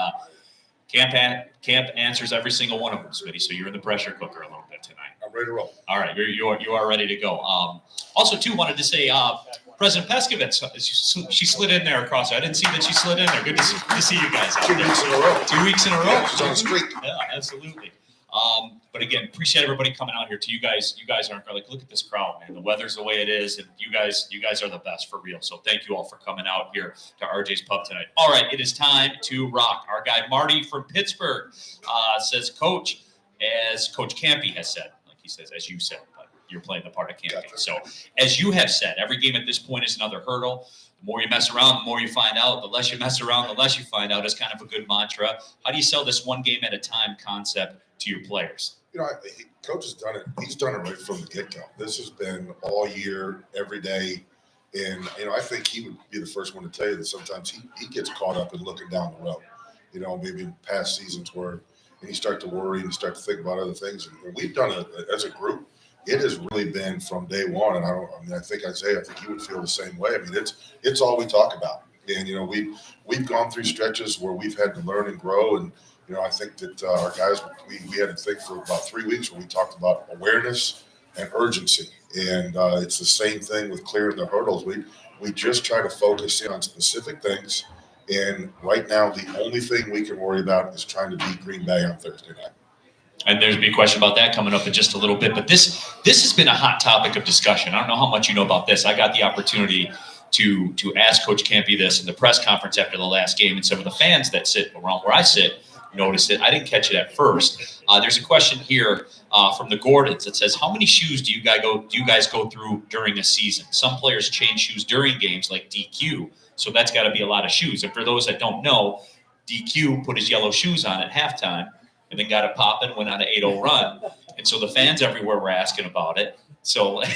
S2: Camp answers every single one of them, Smitty. So you're in the pressure cooker a little bit tonight.
S3: I'm ready to roll.
S2: All right, you are ready to go. Also, too, wanted to say President Peskovitz, she slid in there across. I didn't see that she slid in there. Good to see you guys out
S3: 2
S2: there.
S3: weeks in a row.
S2: 2 weeks in a row.
S3: Yeah, she's on the streak.
S2: Yeah, absolutely. But again, appreciate everybody coming out here. To you guys aren't like, look at this crowd, man. The weather's the way it is, and you guys are the best for real. So thank you all for coming out here to RJ's Pub tonight. All right, it is time to rock. Our guy Marty from Pittsburgh says, Coach, as Coach Kampe has said, like he says, as you said, but you're playing the part of Kampe.
S3: Gotcha.
S2: So as you have said, every game at this point is another hurdle. The more you mess around, the more you find out. The less you mess around, the less you find out. Is kind of a good mantra. How do you sell this one game at a time concept to your players?
S3: You know, Coach has done it. He's done it right from the get-go. This has been all year, every day. And, you know, I think he would be the first one to tell you that sometimes he gets caught up in looking down the road. You know, maybe in past seasons where and you start to worry and you start to think about other things. And we've done it as a group. It has really been from day one. And I think Isaiah, I think he would feel the same way. I mean, it's all we talk about. And, you know, we've gone through stretches where we've had to learn and grow. And, you know, I think that our guys, we had to think for about 3 weeks where we talked about awareness and urgency. And it's the same thing with clearing the hurdles. We just try to focus in on specific things. And right now, the only thing we can worry about is trying to beat Green Bay on Thursday night.
S2: And there's a big question about that coming up in just a little bit. But this has been a hot topic of discussion. I don't know how much you know about this. I got the opportunity to ask Coach Kampe this in the press conference after the last game, and some of the fans that sit around where I sit noticed it. I didn't catch it at first. There's a question here from the Gordons that says, how many shoes do you guys go through during a season? Some players change shoes during games like DQ, so that's got to be a lot of shoes. And for those that don't know, DQ put his yellow shoes on at halftime and then got it popping, went on an 8-0 run. And so the fans everywhere were asking about it. So
S3: I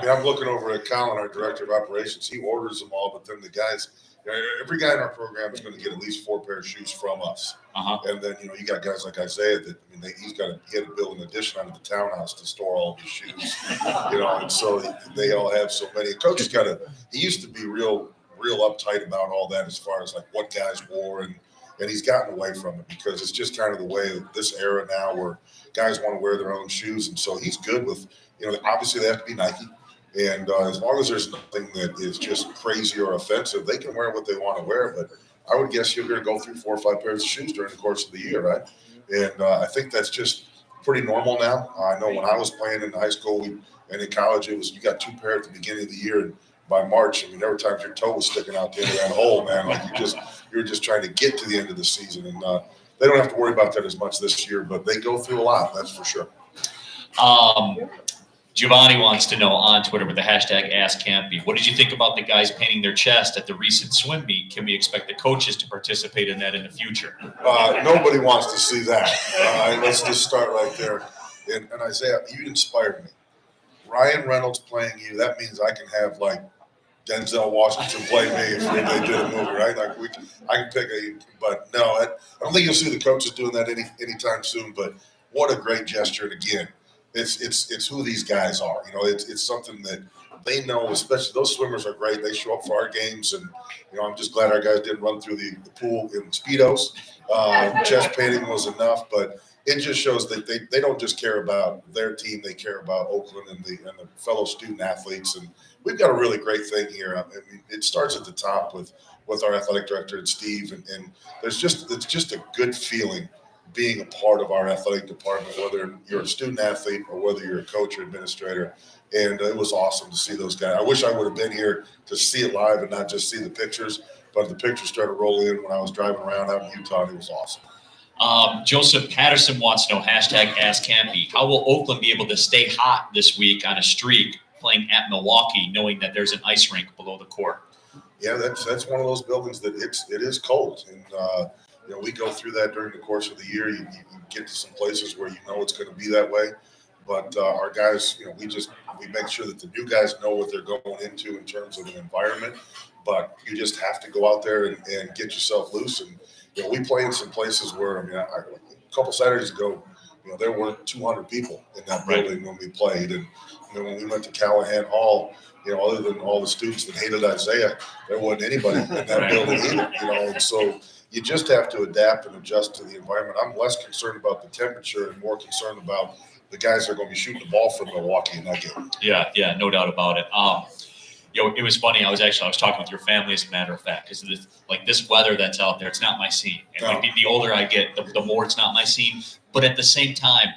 S3: mean, I'm looking over at Colin, our director of operations. He orders them all, but then the guys every guy in our program is going to get at least 4 pair of shoes from us. And then, you got guys like Isaiah that, he had to build an addition onto the townhouse to store all of his shoes, and so they all have so many. Coach has he used to be real uptight about all that as far as like what guys wore, and he's gotten away from it because it's just kind of the way of this era now where guys want to wear their own shoes. And so he's good with, obviously they have to be Nike. And as long as there's nothing that is just crazy or offensive, they can wear what they want to wear. But I would guess you're going to go through 4 or 5 pairs of shoes during the course of the year, right? And I think that's just pretty normal now. I know when I was playing in high school and in college, you got 2 pair at the beginning of the year. And by March, there were times your toe was sticking out the end of that hole, man. Like you were just trying to get to the end of the season. And they don't have to worry about that as much this year, but they go through a lot, that's for sure.
S2: Giovanni wants to know on Twitter with the hashtag #AskKampe, what did you think about the guys painting their chest at the recent swim meet? Can we expect the coaches to participate in that in the future?
S3: Nobody wants to see that. Let's just start right there. And Isaiah, you inspired me. Ryan Reynolds playing you, that means I can have like Denzel Washington play me if they did a movie, right? Like I can pick but no, I don't think you'll see the coaches doing that anytime soon. But what a great gesture! And again, it's who these guys are. It's something that they know. Especially those swimmers are great. They show up for our games, and I'm just glad our guys didn't run through the pool in Speedos. Chest painting was enough, but it just shows that they don't just care about their team; they care about Oakland and the fellow student athletes. And we've got a really great thing here. It starts at the top with our athletic director and Steve, and it's just a good feeling being a part of our athletic department, whether you're a student athlete or whether you're a coach or administrator. And it was awesome to see those guys. I wish I would have been here to see it live and not just see the pictures, but the pictures started rolling in when I was driving around out in Utah, and it was awesome.
S2: Joseph Patterson wants to know, hashtag #AskKampe, how will Oakland be able to stay hot this week on a streak playing at Milwaukee, knowing that there's an ice rink below the court?
S3: Yeah, that's one of those buildings that it is cold. And, we go through that during the course of the year. You get to some places where it's going to be that way. But our guys, we make sure that the new guys know what they're going into in terms of an environment. But you just have to go out there and get yourself loose. And, we play in some places where, a couple Saturdays ago, there weren't 200 people in that building when we played. And, when we went to Callahan Hall, other than all the students that hated Isaiah, there wasn't anybody in that building either, and so you just have to adapt and adjust to the environment. I'm less concerned about the temperature and more concerned about the guys that are going to be shooting the ball from Milwaukee in that game.
S2: Yeah, no doubt about it. It was funny. I was talking with your family, as a matter of fact, because this weather that's out there, it's not my scene. And the older I get, the more it's not my scene. But at the same time,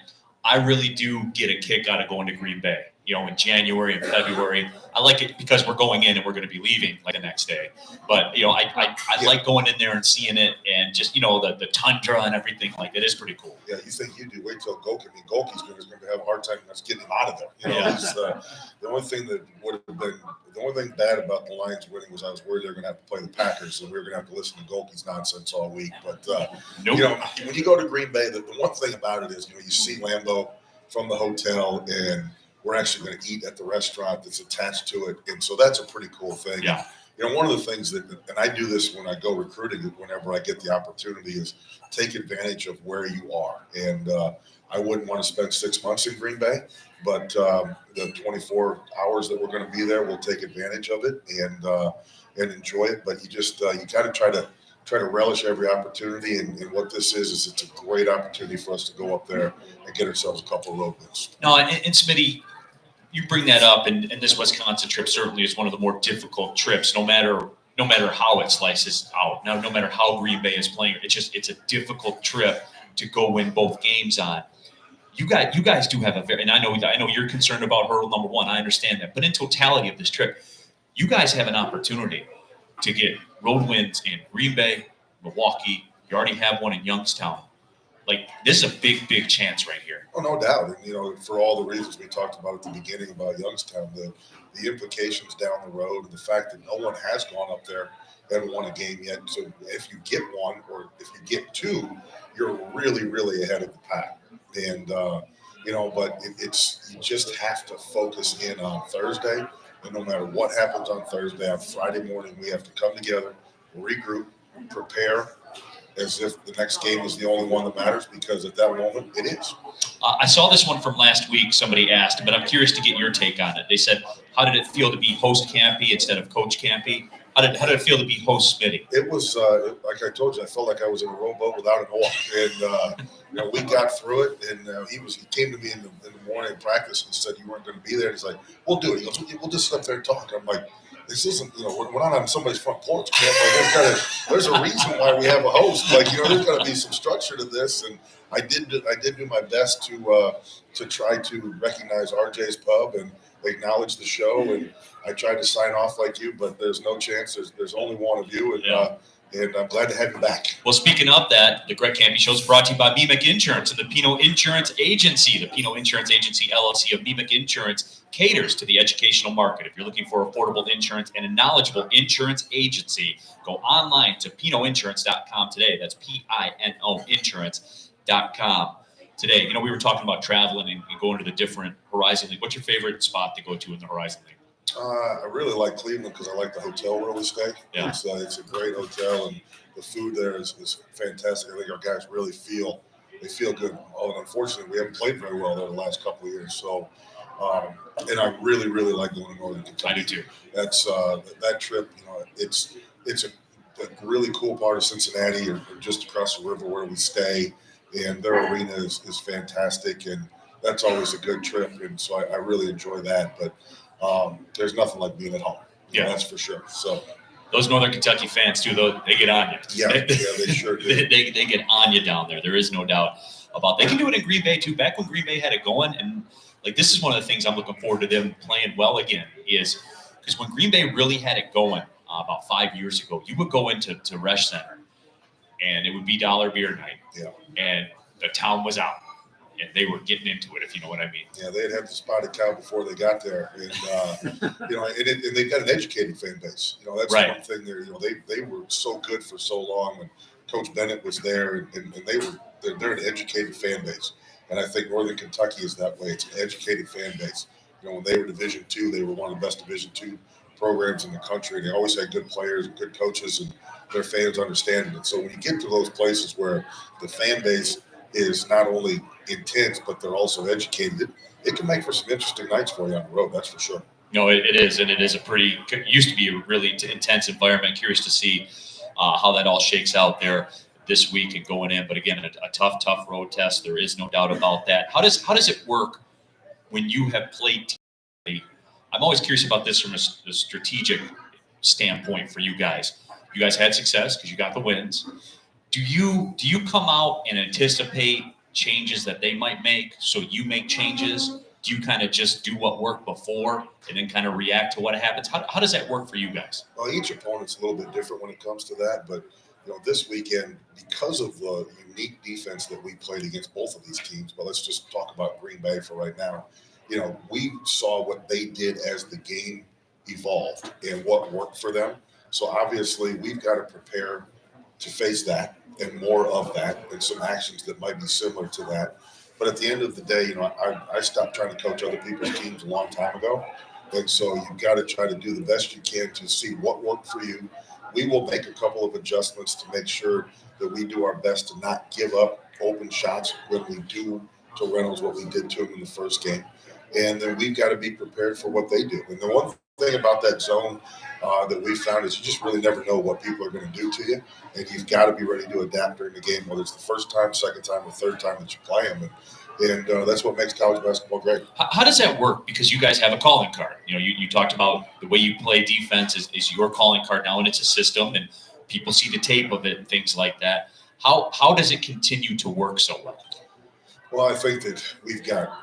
S2: I really do get a kick out of going to Green Bay. In January and February, I like it because we're going in and we're going to be leaving like the next day. But I like going in there and seeing it, and just the tundra and everything. Like, it is pretty cool.
S3: Yeah, you think you do? Wait till Goki. Goki's going to have a hard time getting him out of there. He's, the only thing that would have been the only thing bad about the Lions winning was I was worried they were going to have to play the Packers, and we were going to have to listen to Goki's nonsense all week. But when you go to Green Bay, the one thing about it is you see Lambeau from the hotel, and we're actually going to eat at the restaurant that's attached to it. And so that's a pretty cool thing.
S2: Yeah.
S3: One of the things and I do this when I go recruiting, whenever I get the opportunity, is take advantage of where you are. And I wouldn't want to spend 6 months in Green Bay, but the 24 hours that we're going to be there, we'll take advantage of it and enjoy it. But you just, you got to try to relish every opportunity. And what this is it's a great opportunity for us to go up there and get ourselves a couple of road wins.
S2: No, and Smitty, you bring that up, and this Wisconsin trip certainly is one of the more difficult trips, no matter how it slices out. Now, no matter how Green Bay is playing, it's a difficult trip to go win both games on. You guys do have and I know you're concerned about hurdle number one. I understand that, but in totality of this trip, you guys have an opportunity to get road wins in Green Bay, Milwaukee. You already have one in Youngstown. Like, this is a big chance right here.
S3: Oh, no doubt. And, for all the reasons we talked about at the beginning about Youngstown, the implications down the road, and the fact that no one has gone up there and won a game yet. So if you get one, or if you get two, you're really ahead of the pack. And, but you just have to focus in on Thursday. And no matter what happens on Thursday, on Friday morning, we have to come together, regroup, prepare as if the next game is the only one that matters, because at that moment it is.
S2: I saw this one from last week. Somebody asked, but I'm curious to get your take on it. They said, how did it feel to be host Kampe instead of coach Kampe? How did it feel to be host Smitty?
S3: It was, like I told you, I felt like I was in a rowboat without an oar. And, we got through it. And he came to me in the morning in practice and said, you weren't going to be there. And he's like, we'll do it. He goes, we'll just sit up there and talk. I'm like, this isn't, we're not on somebody's front porch. Like, there's a reason why we have a host. Like, there's got to be some structure to this. And I did do my best to try to recognize RJ's Pub and acknowledge the show. And I tried to sign off like you, but there's no chance. There's only one of you. And I'm glad to have you back.
S2: Well, speaking of that, the Greg Kampe Show is brought to you by MEMIC Insurance and the Pino Insurance Agency. The Pino Insurance Agency, LLC of MEMIC Insurance, caters to the educational market. If you're looking for affordable insurance and a knowledgeable insurance agency, go online to pinoinsurance.com today. That's PINO insurance.com. Today, we were talking about traveling and going to the different Horizon League. What's your favorite spot to go to in the Horizon League?
S3: I really like Cleveland because I like the hotel where we stay.
S2: Yeah.
S3: It's a great hotel, and the food there is fantastic. I think our guys really feel good. Oh, and unfortunately, we haven't played very well there the last couple of years. So, and I really, really like going to Northern Kentucky.
S2: I do too.
S3: That's that trip. It's a really cool part of Cincinnati, or just across the river where we stay, and their arena is fantastic, and that's always a good trip. And so I really enjoy that. But there's nothing like being at home.
S2: Yeah,
S3: that's for sure. So
S2: those Northern Kentucky fans too, though, they get on you.
S3: Yeah, they sure do.
S2: they get on you down there. There is no doubt about that. They can do it in Green Bay too. Back when Green Bay had it going, and this is one of the things I'm looking forward to them playing well again, is because when Green Bay really had it going about 5 years ago, you would go into Resch Center, and it would be dollar beer night.
S3: Yeah,
S2: and the town was out. And they were getting into it, if you know what I mean.
S3: Yeah, they had the spotted cow before they got there, and and they've got an educated fan base. That's
S2: right.
S3: One thing there. They were so good for so long when Coach Bennett was there, and they're an educated fan base, and I think Northern Kentucky is that way. It's an educated fan base. When they were Division II, they were one of the best Division II programs in the country. They always had good players and good coaches, and their fans understand it. So when you get to those places where the fan base is not only intense, but they're also educated, it can make for some interesting nights for you on the road. That's for sure.
S2: No, it is, and it is used to be a really intense environment. Curious to see how that all shakes out there this week and going in. But again, a tough road test. There is no doubt about that. How does it work when you have played teams? I'm always curious about this from a strategic standpoint for you guys. You guys had success because you got the wins. Do you come out and anticipate changes that they might make, so you make changes? Do you kind of just do what worked before and then kind of react to what happens? How does that work for you guys?
S3: Well, each opponent's a little bit different when it comes to that, but this weekend, because of the unique defense that we played against both of these teams, but let's just talk about Green Bay for right now. We saw what they did as the game evolved and what worked for them. So obviously we've got to prepare to face that and more of that, and some actions that might be similar to that. But at the end of the day, I stopped trying to coach other people's teams a long time ago. And so you've got to try to do the best you can to see what worked for you. We will make a couple of adjustments to make sure that we do our best to not give up open shots when we do to Reynolds what we did to him in the first game. And then we've got to be prepared for what they do. And the one thing about that zone that we found is you just really never know what people are going to do to you. And you've got to be ready to adapt during the game, whether it's the first time, second time, or third time that you play them. And that's what makes college basketball great.
S2: How does that work? Because you guys have a calling card. You talked about the way you play defense is your calling card now, and it's a system, and people see the tape of it and things like that. How does it continue to work so well?
S3: Well, I think that we've got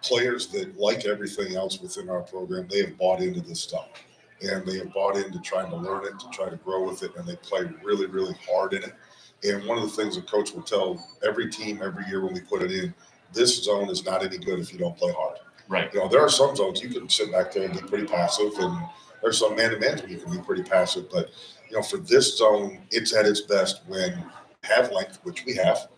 S3: players that, like everything else within our program, they have bought into this stuff. And they have bought into trying to learn it, to try to grow with it, and they play really, really hard in it. And one of the things the coach will tell every team every year when we put it in, this zone is not any good if you don't play hard.
S2: Right.
S3: There are some zones you can sit back there and be pretty passive, and there's some man-to-man where you can be pretty passive. But, for this zone, it's at its best when you have length, which we have,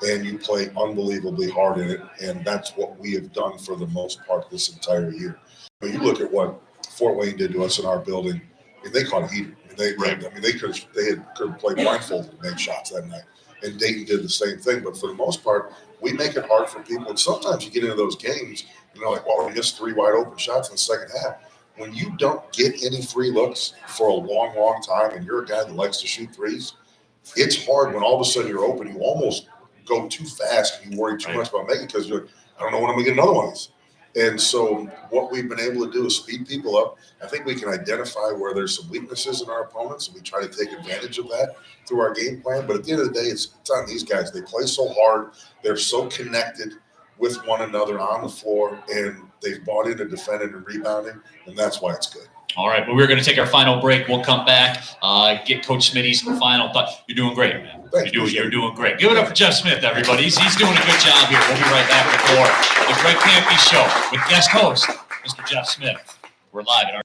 S3: and you play unbelievably hard in it. And that's what we have done for the most part this entire year. You look at what Fort Wayne did to us in our building, and they caught a heater. They could have played blindfolded and made shots that night. And Dayton did the same thing. But for the most part, we make it hard for people. And sometimes you get into those games and they're like, well, we missed 3 wide open shots in the second half. When you don't get any free looks for a long, long time and you're a guy that likes to shoot threes, it's hard when all of a sudden you're open. You almost go too fast and you worry too much about making it because you're like, I don't know when I'm going to get another one of these. And so what we've been able to do is speed people up. I think we can identify where there's some weaknesses in our opponents, and we try to take advantage of that through our game plan. But at the end of the day, it's on these guys. They play so hard. They're so connected with one another on the floor, and they've bought into defending and rebounding, and that's why it's good.
S2: All right, well, we're going to take our final break. We'll come back, get Coach Smitty's final thought. You're doing great, man. You're doing great. Give it up for Jeff Smith, everybody. He's doing a good job here. We'll be right back with more of the Greg Kampe Show with guest host, Mr. Jeff Smith. We're live at our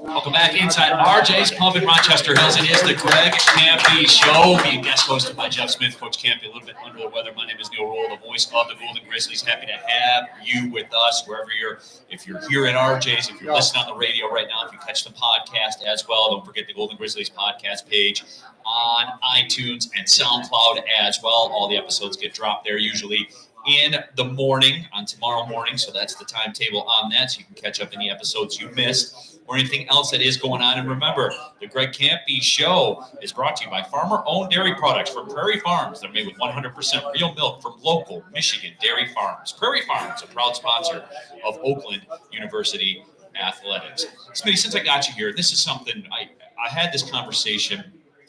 S2: Welcome back inside RJ's Pub in Rochester Hills. It is the Greg Kampe Show, being guest hosted by Jeff Smith, Coach Kampe, a little bit under the weather. My name is Neil Roll, the voice of the Golden Grizzlies. Happy to have you with us wherever if you're here at RJ's, if you're listening on the radio right now, if you catch the podcast as well, don't forget the Golden Grizzlies podcast page on iTunes and SoundCloud as well. All the episodes get dropped there usually in the morning on tomorrow morning. So that's the timetable on that. So you can catch up any episodes you missed or anything else that is going on. And remember, the Greg Kampe Show is brought to you by farmer-owned dairy products from Prairie Farms. They're made with 100% real milk from local Michigan dairy farms. Prairie Farms, a proud sponsor of Oakland University Athletics. Smitty, since I got you here, this is something I had this conversation.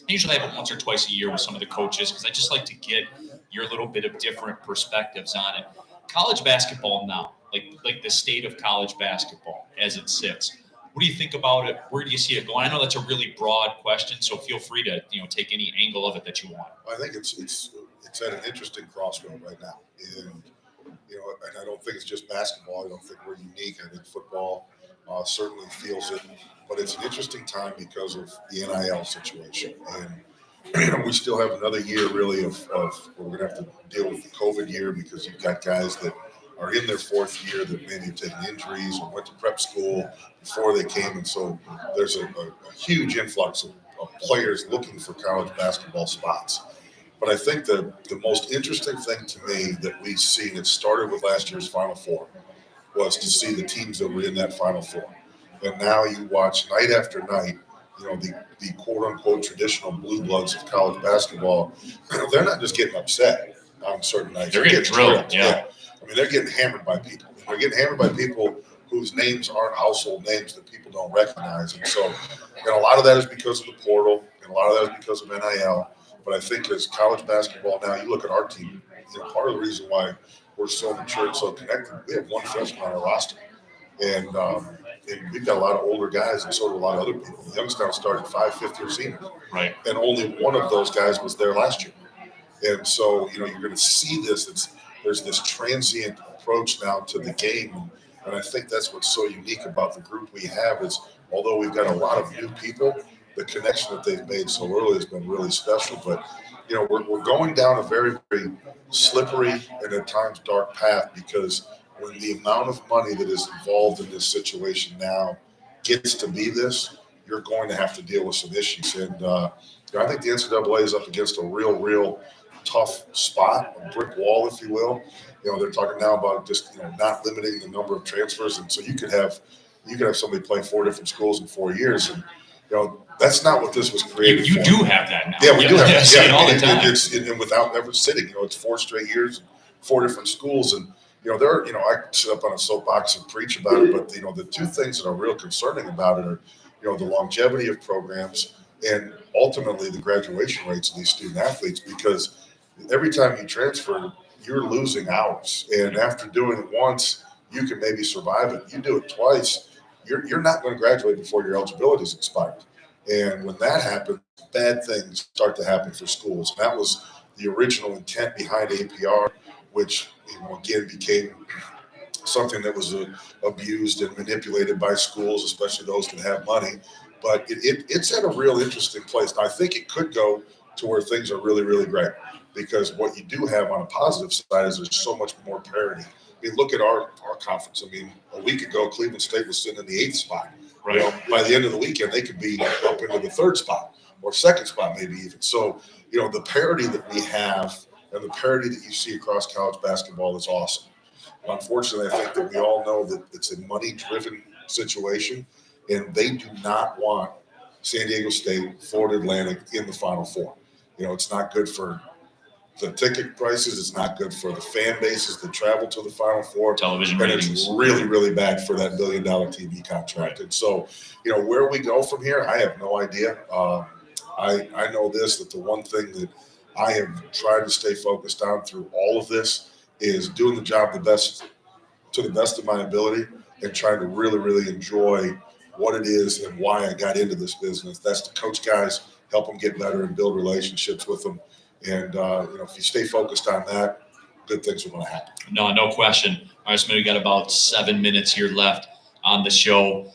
S2: I usually have it once or twice a year with some of the coaches because I just like to get your little bit of different perspectives on it. College basketball now, like the state of college basketball as it sits. What do you think about it? Where do you see it going? I know that's a really broad question, so feel free to take any angle of it that you want.
S3: I think it's at an interesting crossroad right now, and and I don't think it's just basketball. I don't think we're unique. I think football certainly feels it, but it's an interesting time because of the NIL situation, and we still have another year really of we're going to have to deal with the COVID year because you've got guys that are in their fourth year that maybe have taken injuries or went to prep school before they came. And so there's a huge influx of players looking for college basketball spots. But I think the most interesting thing to me that we see, and it started with last year's Final Four, was to see the teams that were in that Final Four. And now you watch night after night, the quote-unquote traditional blue bloods of college basketball, they're not just getting upset. on certain nights.
S2: They're getting drilled. Yeah.
S3: I mean, they're getting hammered by people. They're getting hammered by people whose names aren't household names that people don't recognize. And so, and a lot of that is because of the portal, and a lot of that is because of NIL. But I think as college basketball now, you look at our team, part of the reason why we're so mature and so connected, we have one freshman on our roster. And we've got a lot of older guys, and so do a lot of other people. Youngstown started 5 fifth-year seniors.
S2: Right.
S3: And only one of those guys was there last year. And so, you're going to see this. There's this transient approach now to the game. And I think that's what's so unique about the group we have is, although we've got a lot of new people, the connection that they've made so early has been really special. But, we're going down a very, very slippery and at times dark path, because when the amount of money that is involved in this situation now gets to be this, you're going to have to deal with some issues. And I think the NCAA is up against a real tough spot, a brick wall, if you will. They're talking now about just not limiting the number of transfers, and so you could have somebody play 4 different schools in 4 years, and that's not what this was created
S2: You
S3: for.
S2: do have that now.
S3: Yeah, we do have that.
S2: See it all the time.
S3: And without ever sitting, it's 4 straight years, 4 different schools, and I can sit up on a soapbox and preach about it, but the two things that are real concerning about it are the longevity of programs and ultimately the graduation rates of these student athletes, because every time you transfer, you're losing hours. And after doing it once, you can maybe survive it. You do it twice, you're not going to graduate before your eligibility is expired. And when that happens, bad things start to happen for schools. And that was the original intent behind APR, which again became something that was abused and manipulated by schools, especially those that have money. But it's at a real interesting place. Now, I think it could go to where things are really, really great, because what you do have on a positive side is there's so much more parity. I mean, look at our conference. I mean, a week ago, Cleveland State was sitting in the 8th spot.
S2: Right.
S3: By the end of the weekend, they could be up into the 3rd spot or 2nd spot, maybe even. So, the parity that we have and the parity that you see across college basketball is awesome. Unfortunately, I think that we all know that it's a money-driven situation, and they do not want San Diego State, Florida Atlantic in the Final Four. It's not good for the ticket prices. It's not good for the fan bases that travel to the Final Four.
S2: Television
S3: and
S2: ratings.
S3: It's really, really bad for that $1 billion TV contract. Right. And so, where we go from here, I have no idea. I know that the one thing that I have tried to stay focused on through all of this is doing the job to the best of my ability, and trying to really, really enjoy what it is and why I got into this business. That's to coach guys, help them get better, and build relationships with them. And, if you stay focused on that, good things are going to happen.
S2: No question. All right, so we got about 7 minutes here left on the show.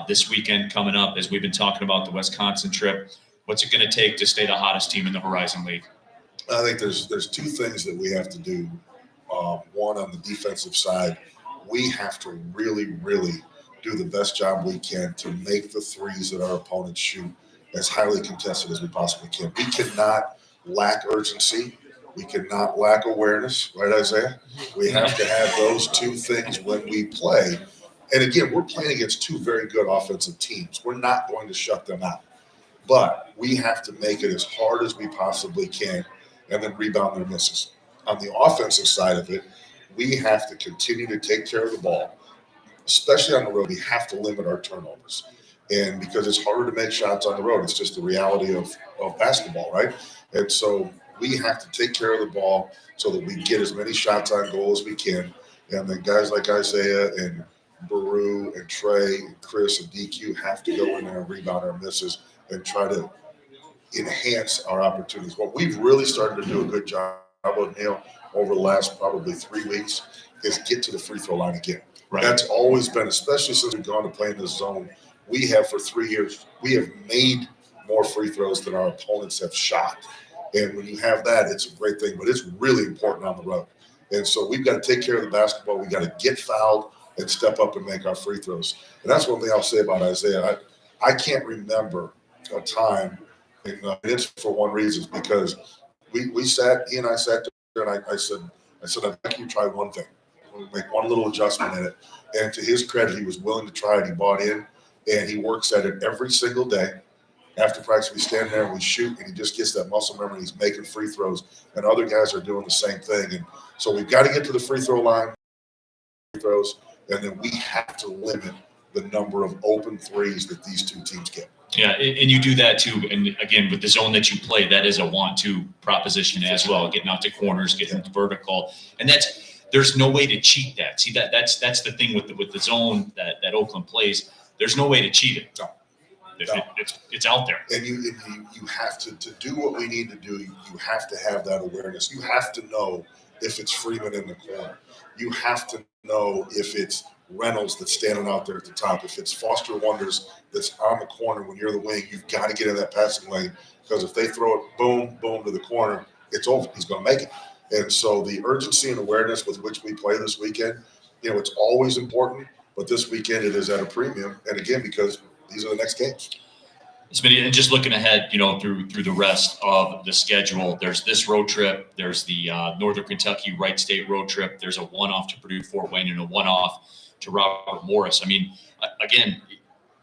S2: This weekend coming up, as we've been talking about the Wisconsin trip, what's it going to take to stay the hottest team in the Horizon League?
S3: I think there's 2 things that we have to do. One, on the defensive side, we have to really, really do the best job we can to make the threes that our opponents shoot as highly contested as we possibly can. We cannot lack urgency. We cannot lack awareness, right, Isaiah? We have to have those 2 things when we play. And again, we're playing against 2 very good offensive teams. We're not going to shut them out. But we have to make it as hard as we possibly can and then rebound their misses. On the offensive side of it, we have to continue to take care of the ball, especially on the road. We have to limit our turnovers. And because it's harder to make shots on the road, it's just the reality of basketball, right? And so we have to take care of the ball so that we get as many shots on goal as we can. And then guys like Isaiah and Baru and Trey and Chris and DQ have to go in there and rebound our misses and try to enhance our opportunities. What we've really started to do a good job of, Neil, over the last probably 3 weeks is get to the free throw line again.
S2: Right.
S3: That's always been, especially since we've gone to play in this zone, we have for 3 years, we have made more free throws than our opponents have shot. And when you have that, it's a great thing, but it's really important on the road. And so we've got to take care of the basketball. We got to get fouled and step up and make our free throws. And that's one thing I'll say about Isaiah. I can't remember a time, and it's for one reason, because he and I sat there, and I said, I'd like you to try one thing. We'll make one little adjustment in it. And to his credit, he was willing to try it. He bought in, and he works at it every single day. after practice, we stand there and we shoot, and he just gets that muscle memory. He's making free throws, and other guys are doing the same thing. And so we've got to get to the free throw line, throws, and then we have to limit the number of open threes that these two teams get.
S2: Yeah, and you do that too. And again, with the zone that you play, that is a 1-2 proposition as well. Getting out to corners, getting vertical, and there's no way to cheat that. See, that's the thing with the zone that Oakland plays. There's no way to cheat it.
S3: No.
S2: It's out there.
S3: And you have to do what we need to do. You have to have that awareness. You have to know if it's Freeman in the corner. You have to know if it's Reynolds that's standing out there at the top. If it's Foster Wonders that's on the corner when you're the wing, you've got to get in that passing lane, because if they throw it boom, boom to the corner, it's over. He's going to make it. And so the urgency and awareness with which we play this weekend, it's always important, but this weekend it is at a premium. And again, because these are the next games.
S2: And just looking ahead, through the rest of the schedule, there's this road trip. There's the Northern Kentucky Wright State road trip. There's a one-off to Purdue Fort Wayne and a one-off to Robert Morris. I mean, again,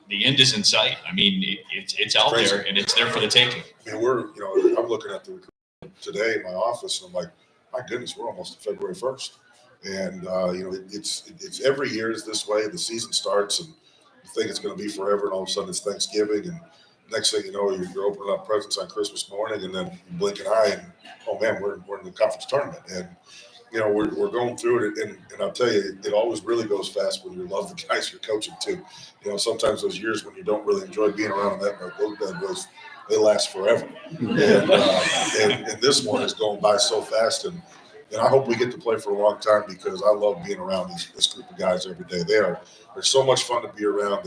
S2: the end is in sight. I mean, it's out
S3: crazy.
S2: there, and it's there for the taking.
S3: I mean, I'm looking at the recruitment today in my office, and I'm like, my goodness, we're almost to February 1st. And, it's every year is this way. The season starts, and you think it's going to be forever, and all of a sudden it's Thanksgiving, and next thing you know, you're opening up presents on Christmas morning, and then you blink an eye, and oh man, we're in the conference tournament, and we're going through it, and I'll tell you, it always really goes fast when you love the guys you're coaching too. Sometimes those years when you don't really enjoy being around those bad boys, they last forever, and this one is going by so fast, and I hope we get to play for a long time, because I love being around this group of guys every day. They're so much fun to be around.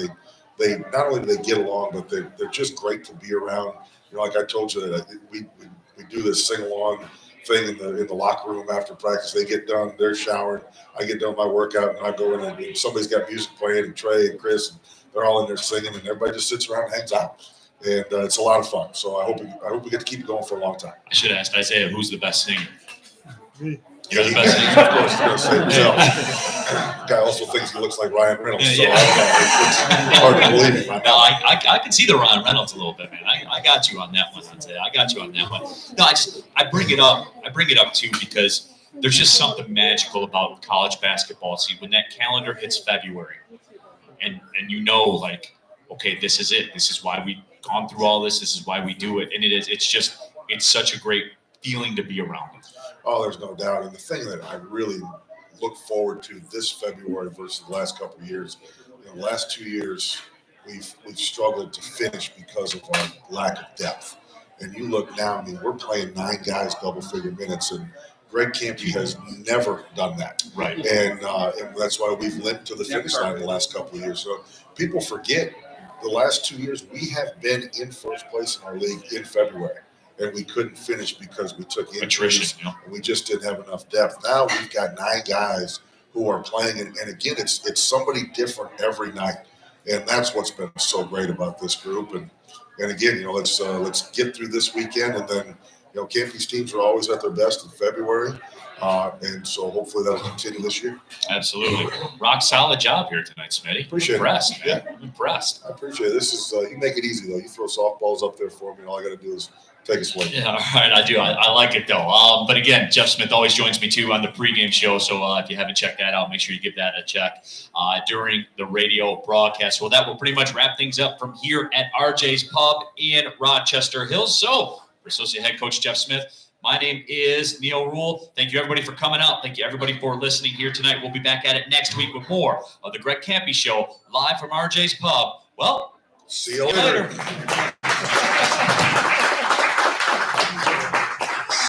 S3: They not only do they get along, but they're just great to be around. Like I told you, that we do this sing along thing in the locker room after practice. They get done, they're showering. I get done my workout, and I go in, and somebody's got music playing, and Trey and Chris, and they're all in there singing, and everybody just sits around and hangs out. And it's a lot of fun. So I hope we get to keep it going for a long time.
S2: I should ask Isaiah, who's the best singer?
S4: Me.
S2: You're the best singer?
S3: Of course, he's going to say himself. Guy also thinks he looks like Ryan Reynolds, so I don't know. It's hard to believe it.
S2: No, I can see the Ryan Reynolds a little bit, man. I got you on that one. I got you on that one. No, I bring it up too, because there's just something magical about college basketball. See, when that calendar hits February, and like, okay, this is it. This is why we've gone through all this. This is why we do it, and it's such a great feeling to be around it.
S3: Oh, there's no doubt. And the thing that I really look forward to this February versus the last couple of years, the last 2 years, we've struggled to finish because of our lack of depth. And you look now, I mean, we're playing 9 guys double-figure minutes, and Greg Kampe has never done that.
S2: Right.
S3: And that's why we've limped to the finish line the last couple of years. So people forget the last 2 years we have been in first place in our league in February. And we couldn't finish because we took injuries, and we just didn't have enough depth. Now we've got 9 guys who are playing, and again, it's somebody different every night, and that's what's been so great about this group. And again, let's get through this weekend, and then Kampe's teams are always at their best in February, and so hopefully that'll continue this year.
S2: Absolutely, rock solid job here tonight, Smitty.
S3: Appreciate
S2: impressed,
S3: it.
S2: man.
S3: Yeah.
S2: Impressed.
S3: I appreciate it. This is you make it easy though. You throw softballs up there for me, and all I got to do is take a swing.
S2: Yeah, all right, I do. I like it though. But again, Jeff Smith always joins me too on the pregame show. So if you haven't checked that out, make sure you give that a check during the radio broadcast. Well, that will pretty much wrap things up from here at RJ's Pub in Rochester Hills. So for Associate Head Coach Jeff Smith, my name is Neil Rule. Thank you, everybody, for coming out. Thank you, everybody, for listening here tonight. We'll be back at it next week with more of the Greg Kampe Show live from RJ's Pub. Well,
S3: see you later.